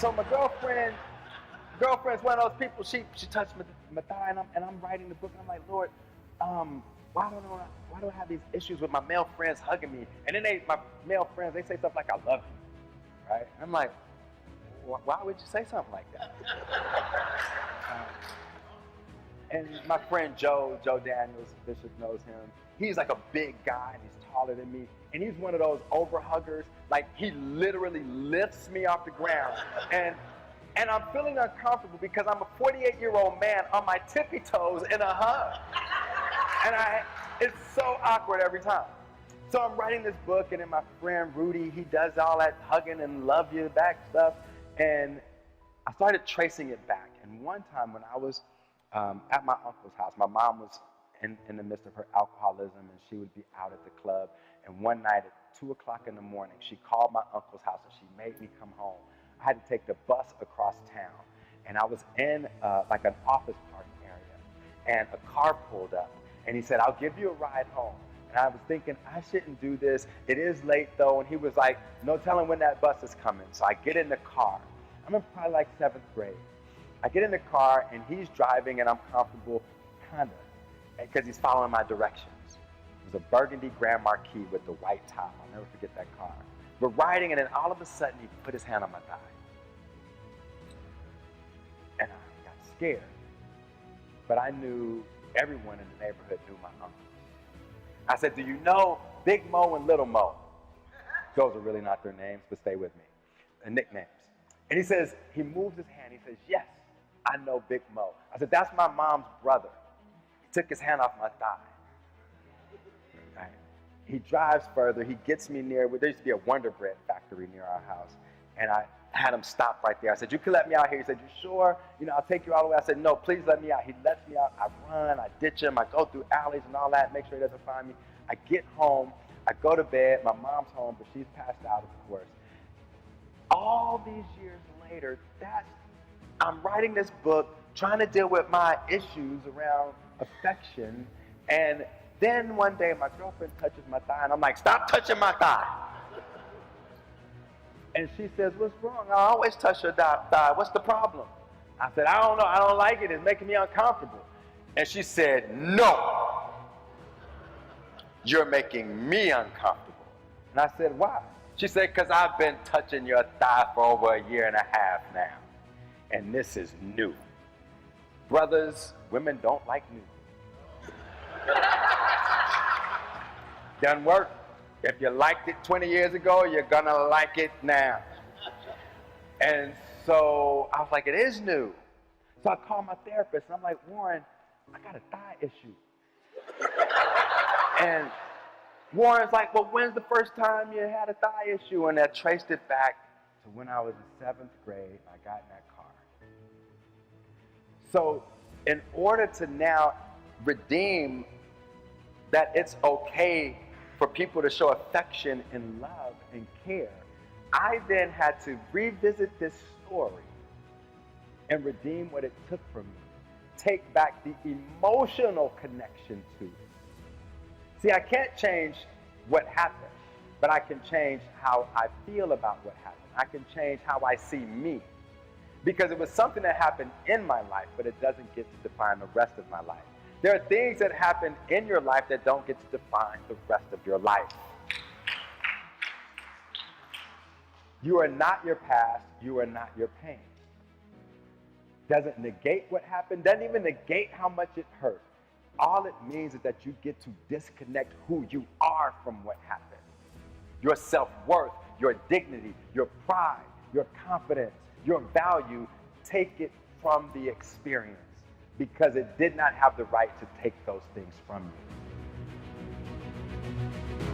So my girlfriend's one of those people. She touched my thigh, and I'm writing the book. And I'm like, Lord, why do I have these issues with my male friends hugging me? And then my male friends, they say stuff like, I love you, right? And I'm like, why would you say something like that? And my friend Joe Daniels, Bishop knows him. He's like a big guy, and he's taller than me. And he's one of those over-huggers. Like, he literally lifts me off the ground. And I'm feeling uncomfortable because I'm a 48-year-old man on my tippy toes in a hug. And it's so awkward every time. So I'm writing this book, and then my friend Rudy, he does all that hugging and love you back stuff. And I started tracing it back. And one time when I was at my uncle's house, my mom was in the midst of her alcoholism, and she would be out at the club. And one night at 2 o'clock in the morning, she called my uncle's house, and she made me come home. I had to take the bus across town, and I was in like an office parking area, and a car pulled up, and he said, I'll give you a ride home. And I was thinking, I shouldn't do this. It is late, though. And he was like, no telling when that bus is coming. So I get in the car. I'm in probably like 7th grade. I get in the car, and he's driving, and I'm comfortable, kind of, because he's following my directions. It was a burgundy Grand Marquis with the white top. I'll never forget that car. We're riding, and then all of a sudden, he put his hand on my thigh. And I got scared. But I knew everyone in the neighborhood knew my uncle. I said, do you know Big Mo and Little Mo? Those are really not their names, but stay with me. They're nicknames. And he says, he moves his hand. He says, yes, I know Big Mo. I said, that's my mom's brother. He took his hand off my thigh. Right. He drives further. He gets me near, there used to be a Wonder Bread factory near our house. And I had him stop right there. I said, you can let me out here. He said, you sure? I'll take you all the way. I said, no, please let me out. He lets me out. I run, I ditch him. I go through alleys and all that, make sure he doesn't find me. I get home. I go to bed. My mom's home, but she's passed out, of course. All these years later, I'm writing this book, trying to deal with my issues around affection. And then one day, my girlfriend touches my thigh, and I'm like, stop touching my thigh. And she says, what's wrong? I always touch your thigh. What's the problem? I said, I don't know. I don't like it. It's making me uncomfortable. And she said, no. You're making me uncomfortable. And I said, why? She said, because I've been touching your thigh for over 1.5 years now. And this is new. Brothers, women don't like new. Doesn't work. If you liked it 20 years ago, you're going to like it now. And so I was like, it is new. So I called my therapist, and I'm like, Warren, I got a thigh issue. And Warren's like, well, when's the first time you had a thigh issue? And I traced it back to when I was in 7th grade. I got in that car. So in order to now redeem that it's okay for people to show affection and love and care, I then had to revisit this story and redeem what it took from me. Take back the emotional connection to it. See, I can't change what happened, but I can change how I feel about what happened. I can change how I see me. Because it was something that happened in my life, but it doesn't get to define the rest of my life. There are things that happen in your life that don't get to define the rest of your life. You are not your past. You are not your pain. Doesn't negate what happened. Doesn't even negate how much it hurt. All it means is that you get to disconnect who you are from what happened. Your self-worth, your dignity, your pride, your confidence, your value, take it from the experience, because it did not have the right to take those things from you.